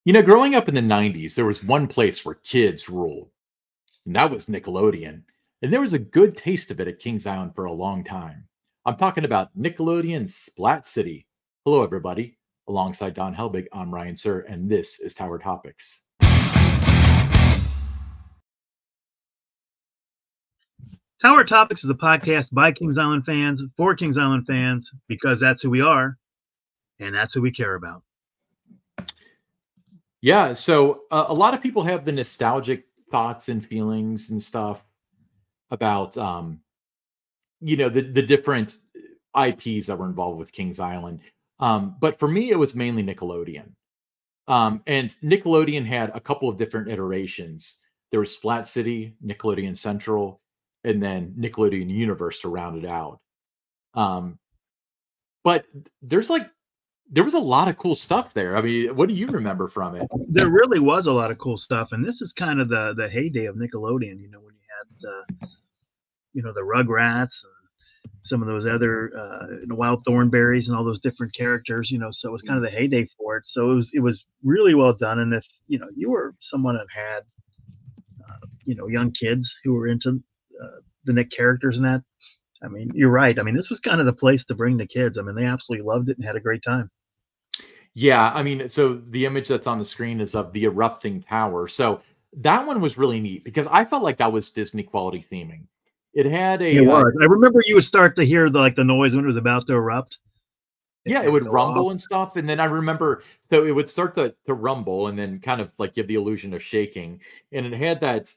Growing up in the 90s, there was one place where kids ruled, and that was Nickelodeon. And there was a good taste of it at Kings Island for a long time. I'm talking about Nickelodeon Splat City. Hello, everybody. Alongside Don Helbig, I'm Ryan Sir, and this is Tower Topics. Tower Topics is a podcast by Kings Island fans, for Kings Island fans, because that's who we are, and that's who we care about. Yeah, so a lot of people have the nostalgic thoughts and feelings and stuff about, the different IPs that were involved with Kings Island. But for me, it was mainly Nickelodeon. And Nickelodeon had a couple of different iterations. There was Splat City, Nickelodeon Central, and then Nickelodeon Universe to round it out. But there was a lot of cool stuff there. I mean, what do you remember from it? There really was a lot of cool stuff, and this is kind of the heyday of Nickelodeon. When you had the Rugrats and some of those other Wild Thornberries and all those different characters. So it was kind of the heyday for it. So it was really well done. And if you were someone that had young kids who were into the Nick characters and that, I mean, you're right. I mean, this was kind of the place to bring the kids. I mean, they absolutely loved it and had a great time. Yeah, I mean, so the image that's on the screen is of the erupting tower. So that one was really neat because I felt like that was Disney quality theming. It had a. It was. I remember you would start to hear the noise when it was about to erupt. Yeah, it would rumble and stuff, and then I remember so it would start to rumble and then kind of like give the illusion of shaking, and it had that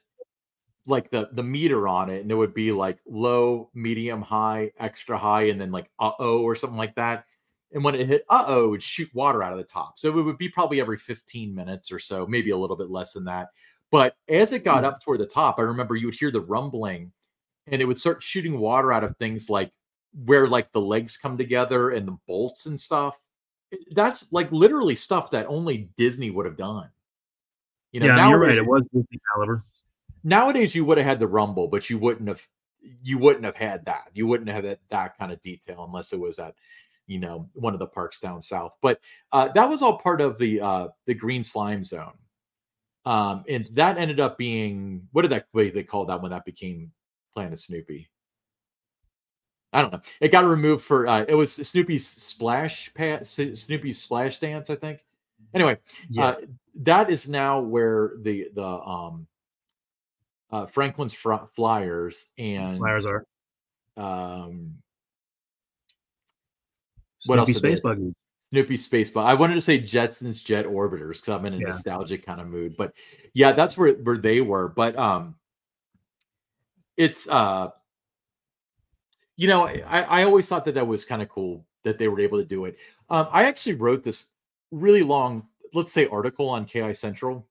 like the meter on it, and it would be like low, medium, high, extra high, and then like uh-oh or something like that. And when it hit uh-oh, it would shoot water out of the top. So it would be probably every 15 minutes or so, maybe a little bit less than that. But as it got up toward the top, I remember you would hear the rumbling and it would start shooting water out of things like where like the legs come together and the bolts and stuff. That's like literally stuff that only Disney would have done. Yeah, you're right. It was Disney caliber. Nowadays you would have had the rumble, but you wouldn't have had that. You wouldn't have that kind of detail unless it was at one of the parks down south. But that was all part of the green slime zone. And that ended up being, what did they call that when that became Planet Snoopy? I don't know. It got removed for it was Snoopy's Splash Dance, I think. Anyway, yeah. That is now where the Franklin's Flyers and are. What else? Space Buggies. Snoopy Space Bug. I wanted to say Jetsons Jet Orbiters because I'm in a nostalgic kind of mood. But yeah, that's where they were. But it's I always thought that was kind of cool that they were able to do it. I actually wrote this really long, let's say, article on KI Central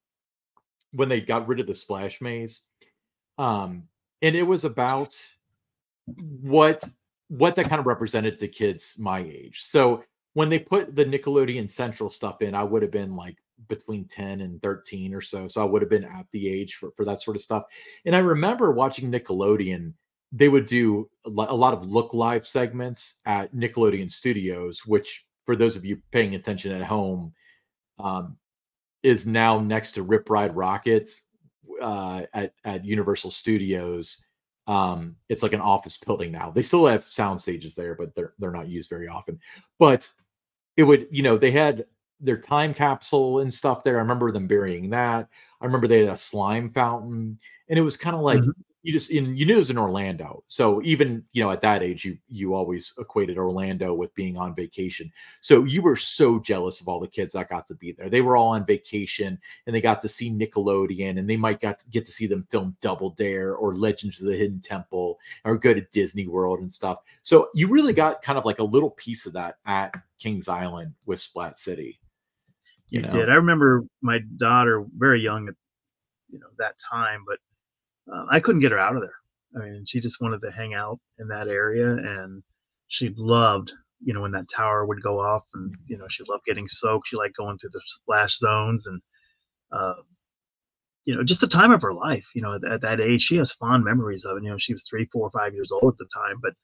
when they got rid of the Splash Maze. And it was about what that kind of represented to kids my age. So when they put the Nickelodeon Central stuff in, I would have been like between 10 and 13 or so. So I would have been at the age for that sort of stuff. And I remember watching Nickelodeon, they would do a lot of Look Live segments at Nickelodeon Studios, which for those of you paying attention at home, is now next to Rip Ride Rocket at Universal Studios. It's like an office building now. They still have sound stages there, but they're not used very often. But it would, they had their time capsule and stuff there. I remember them burying that. I remember they had a slime fountain, and it was kind of like you knew it was in Orlando. So even at that age, you always equated Orlando with being on vacation. So you were so jealous of all the kids that got to be there. They were all on vacation and they got to see Nickelodeon, and they might get to see them film Double Dare or Legends of the Hidden Temple or go to Disney World and stuff. So you really got kind of like a little piece of that at Kings Island with Splat City. You did. I remember my daughter very young at that time, but I couldn't get her out of there. I mean, she just wanted to hang out in that area, and she loved, when that tower would go off, and she loved getting soaked. She liked going through the splash zones, and just the time of her life. At that age, she has fond memories of it. She was 3, 4, 5 years old at the time, but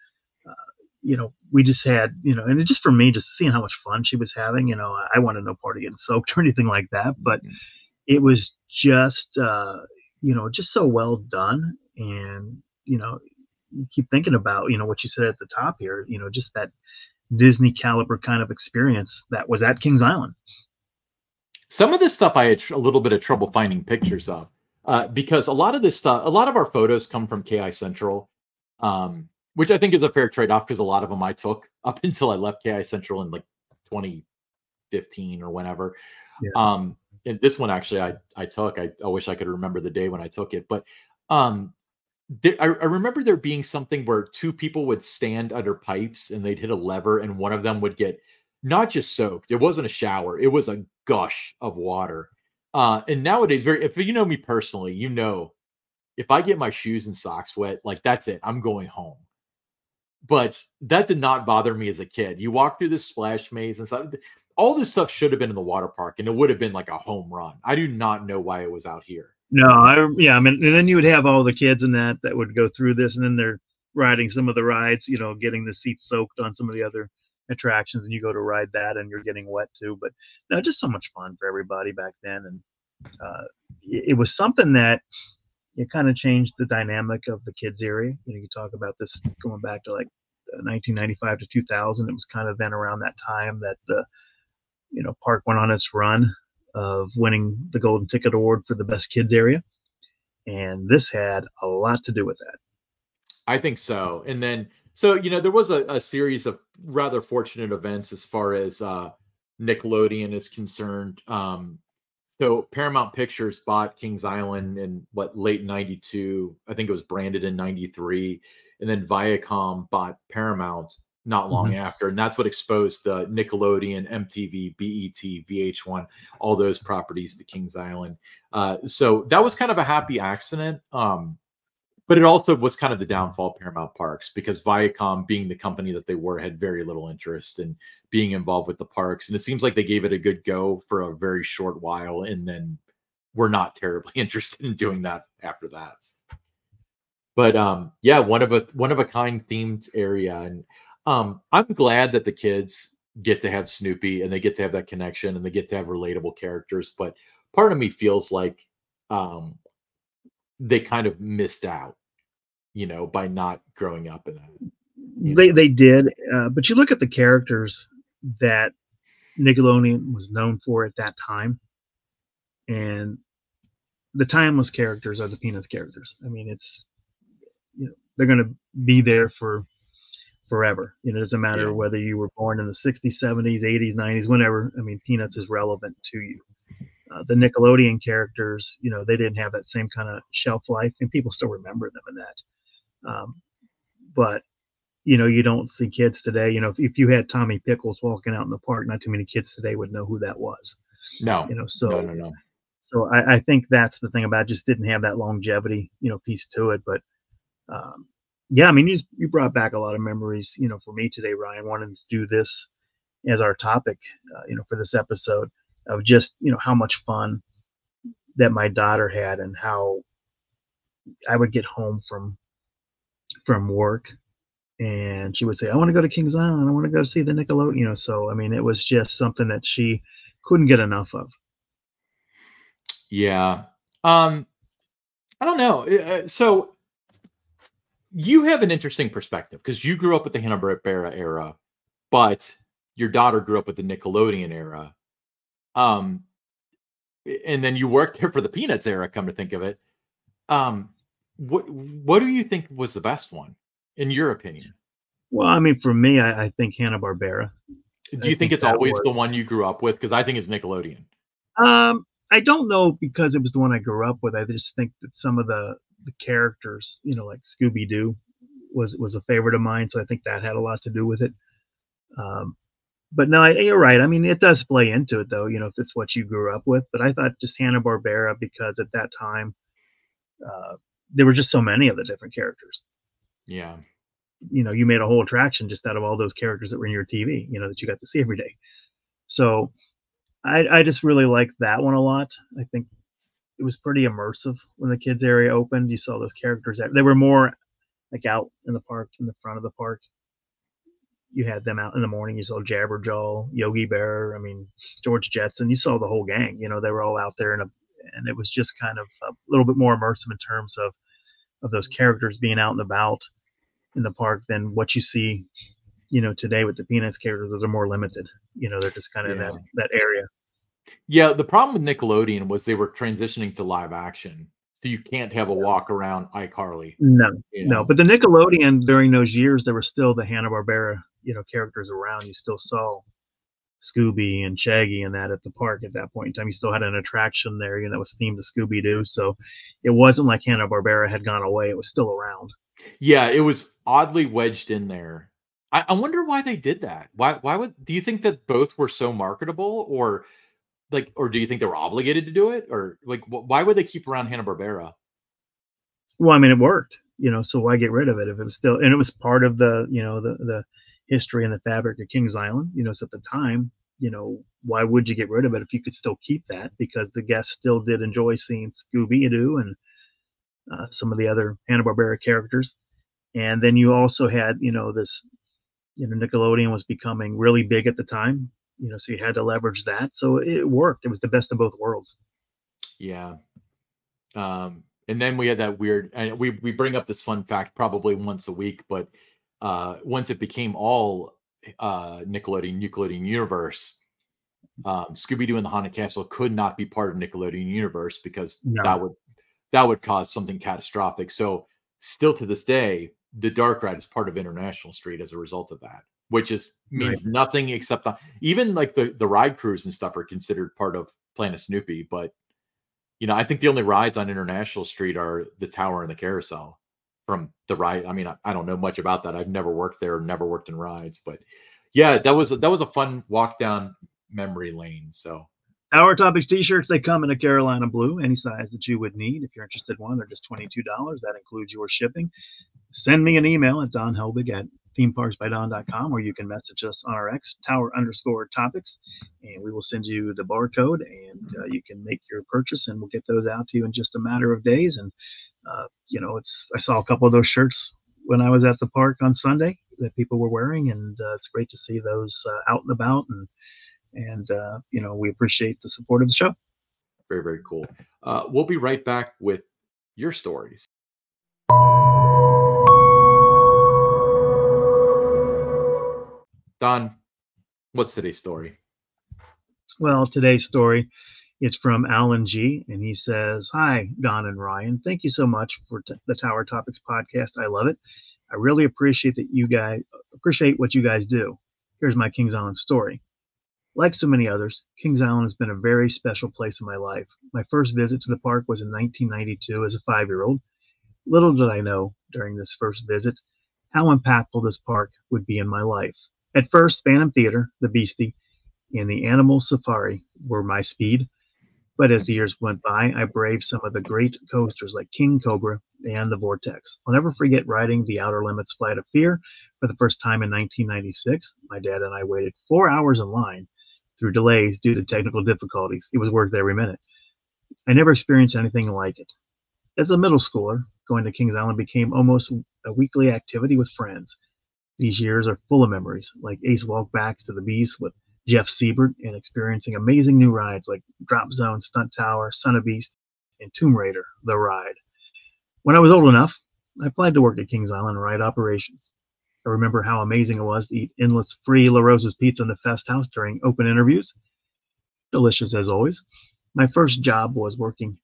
we just had, and it just for me, just seeing how much fun she was having, I wanted no part of getting soaked or anything like that, but it was just, just so well done. And, you keep thinking about, what you said at the top here, just that Disney caliber kind of experience that was at Kings Island. Some of this stuff I had a little bit of trouble finding pictures of, because a lot of this stuff, a lot of our photos come from KI Central, which I think is a fair trade-off because a lot of them I took up until I left KI Central in like 2015 or whenever. Yeah. And this one actually I took. I wish I could remember the day when I took it, but I remember there being something where two people would stand under pipes and they'd hit a lever and one of them would get not just soaked. It wasn't a shower. It was a gush of water. And nowadays, if you know me personally, if I get my shoes and socks wet, like that's it. I'm going home. But that did not bother me as a kid. You walk through this splash maze and stuff. All this stuff should have been in the water park and it would have been like a home run. I do not know why it was out here. No, I mean, and then you would have all the kids in that would go through this, and then they're riding some of the rides, getting the seats soaked on some of the other attractions, and you go to ride that, and you're getting wet too. But no, just so much fun for everybody back then, and it was something that it kind of changed the dynamic of the kids area. You talk about this going back to like 1995 to 2000. It was kind of then around that time that the park went on its run of winning the Golden Ticket Award for the best kids area. And this had a lot to do with that. I think so. And then, so, there was a series of rather fortunate events as far as Nickelodeon is concerned. So Paramount Pictures bought Kings Island in late 92. I think it was branded in 93. And then Viacom bought Paramount not long after. And that's what exposed the Nickelodeon, MTV, BET, VH1, all those properties to Kings Island. So that was kind of a happy accident. But it also was kind of the downfall of Paramount Parks because Viacom, being the company that they were, had very little interest in being involved with the parks. And it seems like they gave it a good go for a very short while and then were not terribly interested in doing that after that. But yeah, one of a kind themed area. And I'm glad that the kids get to have Snoopy and they get to have that connection and they get to have relatable characters. But part of me feels like they kind of missed out, by not growing up in that. They did, but you look at the characters that Nickelodeon was known for at that time, and the timeless characters are the Peanuts characters. I mean, it's they're going to be there for forever. It doesn't matter whether you were born in the 60s, 70s, 80s, 90s, whenever. I mean, Peanuts is relevant to you. The Nickelodeon characters, they didn't have that same kind of shelf life, and people still remember them in that. But you don't see kids today. If you had Tommy Pickles walking out in the park, not too many kids today would know who that was. No. So no. So I think that's the thing about it. Just didn't have that longevity, piece to it. But yeah, I mean, you brought back a lot of memories, for me today, Ryan, wanting to do this as our topic, for this episode of just, how much fun that my daughter had and how I would get home from work and she would say, I want to go to Kings Island. I want to go see the Nickelodeon, so, I mean, it was just something that she couldn't get enough of. Yeah. I don't know. So you have an interesting perspective because you grew up with the Hanna-Barbera era, but your daughter grew up with the Nickelodeon era. And then you worked there for the Peanuts era, come to think of it. What do you think was the best one, in your opinion? Well, I mean, for me, I think Hanna-Barbera. Do you think it's always the one you grew up with? Because I think it's Nickelodeon. I don't know because it was the one I grew up with. I just think that some of the characters, like Scooby-Doo was a favorite of mine. So I think that had a lot to do with it. But no, you're right. I mean, it does play into it though, if it's what you grew up with. But I thought just Hanna-Barbera because at that time, there were just so many of the different characters. Yeah. You made a whole attraction just out of all those characters that were in your TV, that you got to see every day. So I just really liked that one a lot. I think it was pretty immersive when the kids area opened. You saw those characters. They were more like out in the park, in the front of the park. You had them out in the morning. You saw Jabberjaw, Yogi Bear. I mean, George Jetson. You saw the whole gang. You know, they were all out there, and it was just kind of a little bit more immersive in terms of those characters being out and about in the park than what you see, you know, today with the Peanuts characters. Those are more limited. You know, they're just kind of in Yeah. that area. Yeah, the problem with Nickelodeon was they were transitioning to live action, so you can't have a walk around iCarly, No, you no. know? But the Nickelodeon during those years, there were still the Hanna-Barbera, you know, characters around. You still saw Scooby and Shaggy and that at the park at that point in time. You still had an attraction there, you know, that was themed to Scooby-Doo. So it wasn't like Hanna-Barbera had gone away. It was still around. Yeah, it was oddly wedged in there. I wonder why they did that. Why would do you think that both were so marketable, or like, or do you think they were obligated to do it, or like, why would they keep around Hanna-Barbera? Well, I mean, it worked, you know, so why get rid of it if it was still, and it was part of the, you know, the history and the fabric of Kings Island, you know, so at the time, you know, why would you get rid of it if you could still keep that? Because the guests still did enjoy seeing Scooby-Doo and some of the other Hanna-Barbera characters. And then you also had, you know, this, you know, Nickelodeon was becoming really big at the time, you know, so you had to leverage that. So it worked. It was the best of both worlds. Yeah. And then we had that weird, and we bring up this fun fact probably once a week, but once it became all Nickelodeon Universe, Scooby-Doo and the Haunted Castle could not be part of Nickelodeon Universe because No, that would cause something catastrophic. So still to this day, the dark ride is part of International Street as a result of that, which is right. means nothing except even like the ride crews and stuff are considered part of Planet Snoopy. But you know, I think the only rides on International Street are the tower and the carousel from the ride. I mean, I don't know much about that. I've never worked there, never worked in rides, but yeah, that was a fun walk down memory lane. So Our Topics t-shirts, they come in a Carolina blue, any size that you would need. If you're interested in one, they're just $22. That includes your shipping. Send me an email at donhelbig@themeparksbydon.com, or you can message us on our X, tower_topics, and we will send you the barcode, and you can make your purchase, and we'll get those out to you in just a matter of days. And, you know, I saw a couple of those shirts when I was at the park on Sunday that people were wearing, and it's great to see those out and about. And you know, we appreciate the support of the show. very, very cool. We'll be right back with your stories. Don, what's today's story? Well, today's story, it's from Alan G, and he says, "Hi, Don and Ryan. Thank you so much for the Tower Topics podcast. I love it. I really appreciate what you guys do. Here's my Kings Island story. Like so many others, Kings Island has been a very special place in my life. My first visit to the park was in 1992 as a 5-year-old. Little did I know during this first visit how impactful this park would be in my life. At first, Phantom Theater, the Beastie, and the Animal Safari were my speed, but as the years went by, I braved some of the great coasters like King Cobra and the Vortex. I'll never forget riding the Outer Limits Flight of Fear for the first time in 1996. My dad and I waited 4 hours in line through delays due to technical difficulties. It was worth every minute. I never experienced anything like it. As a middle schooler, going to Kings Island became almost a weekly activity with friends. These years are full of memories, like ace walkbacks to the Beast with Jeff Siebert and experiencing amazing new rides like Drop Zone, Stunt Tower, Son of Beast, and Tomb Raider, The Ride. When I was old enough, I applied to work at Kings Island ride operations. I remember how amazing it was to eat endless free La Rosa's pizza in the Fest House during open interviews. Delicious as always. My first job was working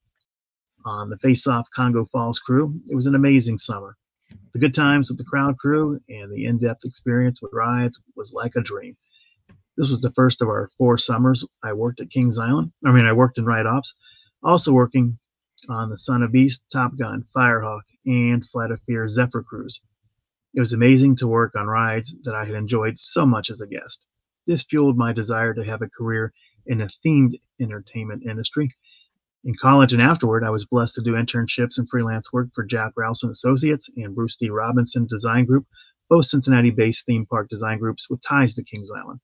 on the Face Off Congo Falls crew. It was an amazing summer. The good times with the crowd crew and the in-depth experience with rides was like a dream. This was the first of our 4 summers I worked at Kings Island. I worked in ride ops, also working on the Son of Beast, Top Gun, Firehawk, and Flight of Fear Zephyr crews. It was amazing to work on rides that I had enjoyed so much as a guest. This fueled my desire to have a career in the themed entertainment industry. In college and afterward, I was blessed to do internships and freelance work for Jack Rouse and Associates and Bruce D. Robinson Design Group, both Cincinnati-based theme park design groups with ties to Kings Island.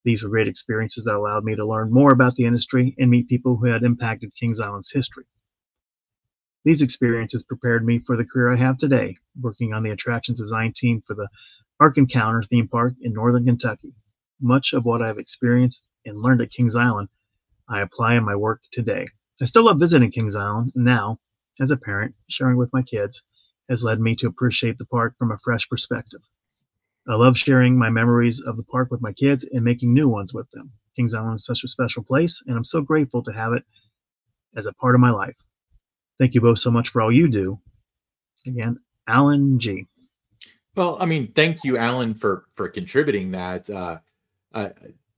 These were great experiences that allowed me to learn more about the industry and meet people who had impacted Kings Island's history. These experiences prepared me for the career I have today, working on the attractions design team for the Ark Encounter theme park in northern Kentucky. Much of what I've experienced and learned at Kings Island, I apply in my work today. I still love visiting Kings Island, and now, as a parent, sharing with my kids has led me to appreciate the park from a fresh perspective. I love sharing my memories of the park with my kids and making new ones with them. Kings Island is such a special place, and I'm so grateful to have it as a part of my life. Thank you both so much for all you do. Again, Alan G. Well, I mean, thank you, Alan, for contributing that. I,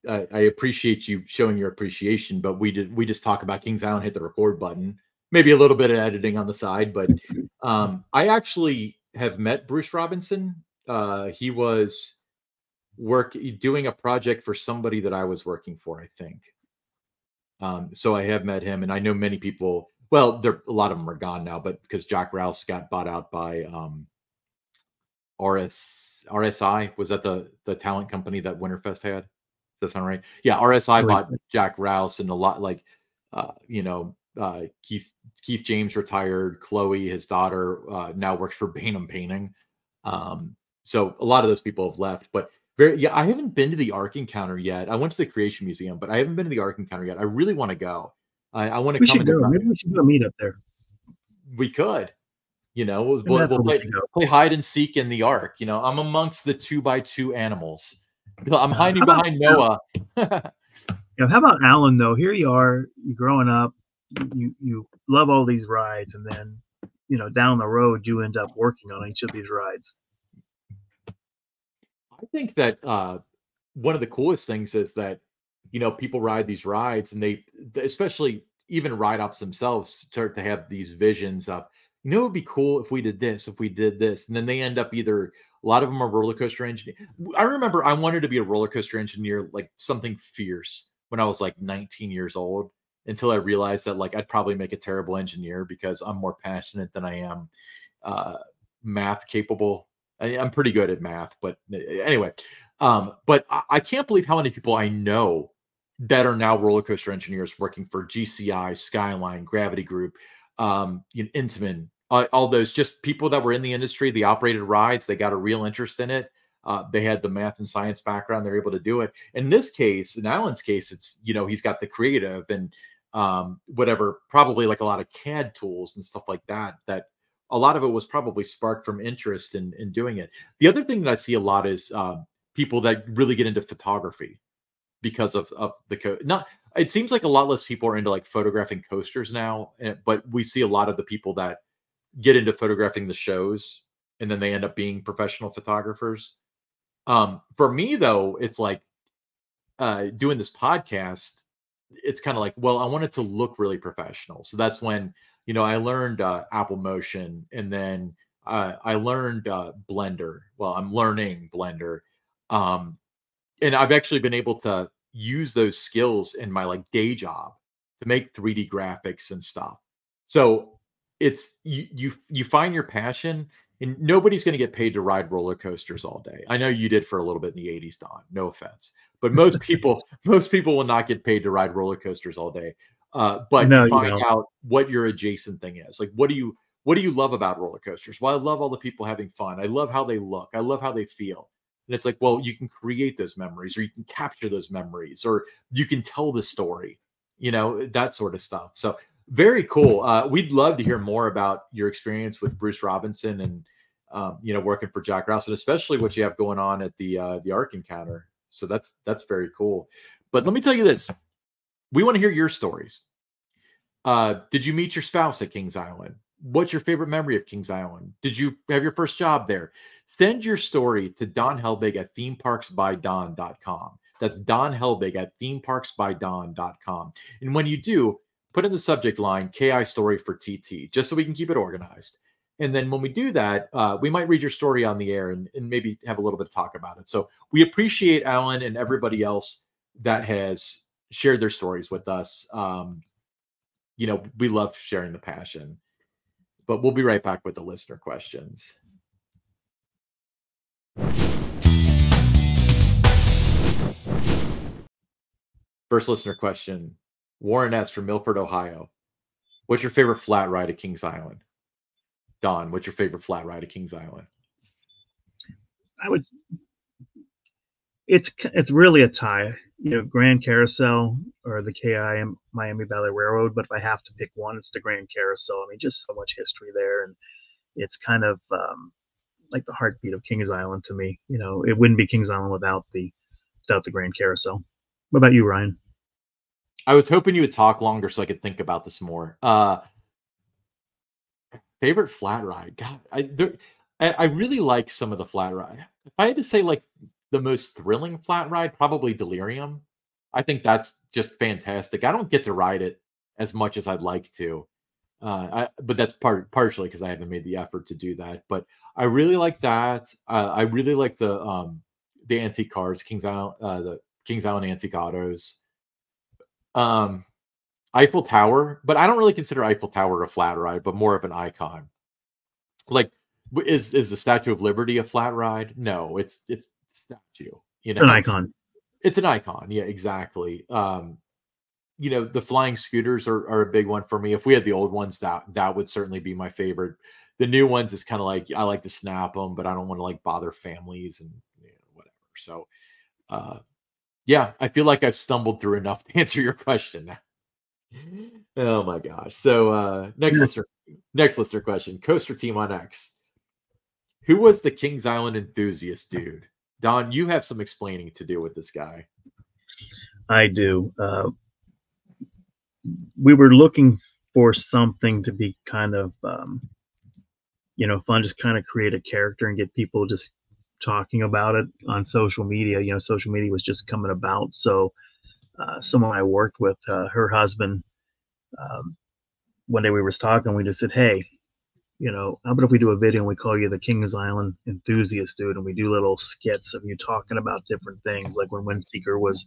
I appreciate you showing your appreciation, but we just talk about Kings Island, hit the record button, maybe a little bit of editing on the side. But I actually have met Bruce Robinson. He was doing a project for somebody that I was working for, I think. So I have met him, and I know many people. Well, a lot of them are gone now, but because Jack Rouse got bought out by RSI, was that the talent company that Winterfest had? Does that sound right? Yeah, RSI bought Jack Rouse, and a lot like Keith James retired. Chloe, his daughter, now works for Bainham Painting. So a lot of those people have left, but I haven't been to the Ark Encounter yet. I went to the Creation Museum, but I haven't been to the Ark Encounter yet. I really want to go. I want to We come should go. Maybe we should do a meet up there. We could. We'll play hide and seek in the Ark. I'm amongst the 2x2 animals. I'm hiding behind Noah. How about Alan though? Here you are, you growing up, you love all these rides, and then down the road you end up working on each of these rides. I think that one of the coolest things is that people ride these rides, and they especially even ride ups themselves start to have these visions of it would be cool if we did this, and then they end up either, a lot of them are roller coaster engineers. I remember I wanted to be a roller coaster engineer, like something fierce, when I was like 19 years old, until I realized that like I'd probably make a terrible engineer because I'm more passionate than I am math capable. I'm pretty good at math, but anyway, but I can't believe how many people I know that are now roller coaster engineers working for GCI, Skyline, Gravity Group, Intamin, all those just people that were in the industry. They operated rides. They got a real interest in it. They had the math and science background. They're able to do it. In this case, in Alan's case, it's, he's got the creative and whatever, probably like a lot of CAD tools and stuff like that, that a lot of it was probably sparked from interest in doing it. The other thing that I see a lot is people that really get into photography because of the it seems like a lot less people are into like photographing coasters now, but we see a lot of the people that get into photographing the shows, and then they end up being professional photographers. For me though, it's like doing this podcast, it's kind of like, well, I want it to look really professional. So that's when, I learned Apple Motion, and then I learned Blender. Well, I'm learning Blender. And I've actually been able to use those skills in my like day job to make 3D graphics and stuff. So it's you find your passion, and nobody's going to get paid to ride roller coasters all day. I know you did for a little bit in the 80s, Don, no offense, but most people will not get paid to ride roller coasters all day. But no, you find out what your adjacent thing is. Like, what do you love about roller coasters? Well, I love all the people having fun. I love how they look. I love how they feel. And it's like, well, you can create those memories, or you can capture those memories, or you can tell the story, that sort of stuff. So very cool. We'd love to hear more about your experience with Bruce Robinson and, working for Jack Rouse, and especially what you have going on at the Ark Encounter. So that's very cool. But let me tell you this. We want to hear your stories. Did you meet your spouse at Kings Island? What's your favorite memory of Kings Island? Did you have your first job there? Send your story to Don Helbig at themeparksbydon.com. That's Don Helbig at themeparksbydon.com. And when you do, put in the subject line KI story for TT, just so we can keep it organized. And then when we do that, we might read your story on the air and maybe have a little bit of talk about it. So we appreciate Alan and everybody else that has shared their stories with us. We love sharing the passion. But we'll be right back with the listener questions. First listener question, Warren S. from Milford, Ohio. What's your favorite flat ride at Kings Island? Don, what's your favorite flat ride at Kings Island? I would. It's really a tie. You know, Grand Carousel or the KI Miami Valley Railroad. But if I have to pick one, it's the Grand Carousel. I mean, just so much history there, and it's kind of like the heartbeat of Kings Island to me. You know, it wouldn't be Kings Island without the Grand Carousel. What about you, Ryan? I was hoping you would talk longer so I could think about this more. Favorite flat ride? God, I really like some of the flat ride. If I had to say like the most thrilling flat ride, probably Delirium. I think that's just fantastic. I don't get to ride it as much as I'd like to. But that's partially because I haven't made the effort to do that. But I really like that. I really like the antique cars, the Kings Island antique autos. Eiffel Tower, but I don't really consider Eiffel Tower a flat ride, but more of an icon. Like, is the Statue of Liberty a flat ride? No, it's statue. You know, An icon. It's an icon. Yeah, exactly. You know, the flying scooters are a big one for me. If we had the old ones, that would certainly be my favorite. The new ones is kind of like I like to snap them, but I don't want to like bother families and whatever. So, yeah, I feel like I've stumbled through enough to answer your question now. Oh my gosh. So next listener question. Coaster Team on X. Who was the Kings Island enthusiast dude? Don, you have some explaining to do with this guy. I do. We were looking for something to be kind of fun, just kind of create a character and get people just talking about it on social media. You know, social media was just coming about. So someone I worked with, her husband, one day we were talking, we just said, hey, you know, how about if we do a video and we call you the Kings Island enthusiast dude, and we do little skits of you talking about different things, like when Windseeker was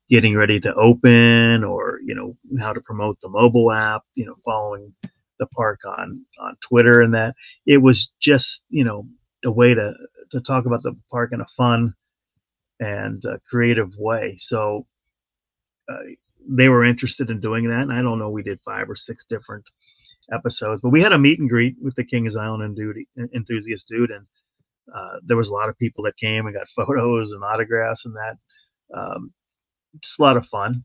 getting ready to open, or, you know, how to promote the mobile app, you know, following the park on Twitter, and that it was just, you know, a way to talk about the park in a fun and creative way. So they were interested in doing that, and I don't know, we did 5 or 6 different episodes, but we had a meet and greet with the Kings Island enthusiast dude, and there was a lot of people that came and got photos and autographs and that. Just a lot of fun,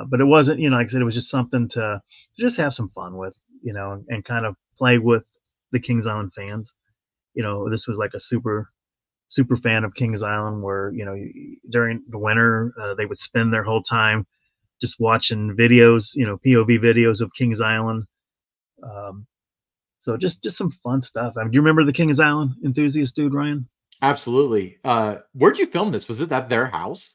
but it wasn't, you know, like I said, it was just something to just have some fun with, you know, and kind of play with the Kings Island fans. You know, this was like a super fan of Kings Island, where, you know, during the winter they would spend their whole time just watching videos, you know, POV videos of Kings Island. So just some fun stuff. I mean, do you remember the Kings Island enthusiast dude, Ryan? Absolutely. Where'd you film this? Was it at their house?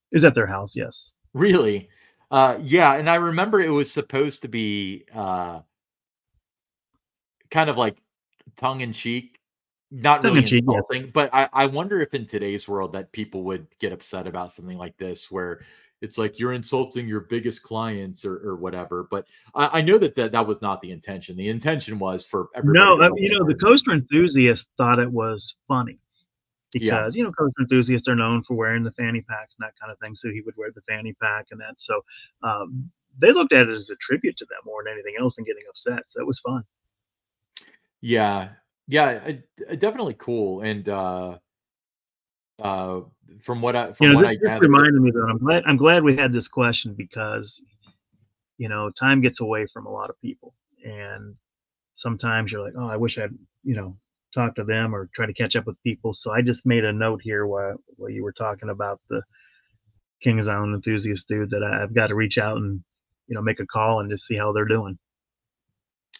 It was at their house, yes. Really? Yeah, and I remember it was supposed to be kind of like tongue in cheek, not really insulting, yes. But I wonder if in today's world that people would get upset about something like this, where it's like you're insulting your biggest clients or whatever. But I know that was not the intention. The intention was for everybody. No, you know, the coaster enthusiasts thought it was funny because, you know, coaster enthusiasts are known for wearing the fanny packs and that kind of thing. So he would wear the fanny pack and that. So they looked at it as a tribute to them more than anything else and getting upset. So it was fun. Yeah, definitely cool. And from what I gathered, reminded me that I'm glad we had this question, because, you know, time gets away from a lot of people, and sometimes you're like, oh, I wish I'd, you know, talk to them or try to catch up with people. So I just made a note here while you were talking about the Kings Island enthusiast dude, that I've got to reach out and, you know, make a call and just see how they're doing.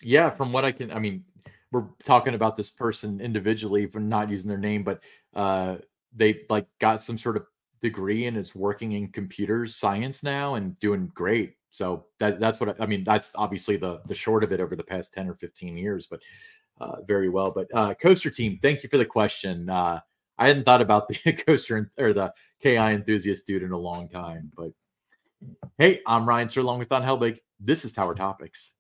Yeah, from what I mean, we're talking about this person individually for not using their name, but they like got some sort of degree and is working in computer science now and doing great. So that's what I mean. That's obviously the short of it over the past 10 or 15 years, but very well. But Coaster Team, thank you for the question. I hadn't thought about the coaster or the KI enthusiast dude in a long time, but hey, I'm Ryan Sir, along with Don Helbig. This is Tower Topics.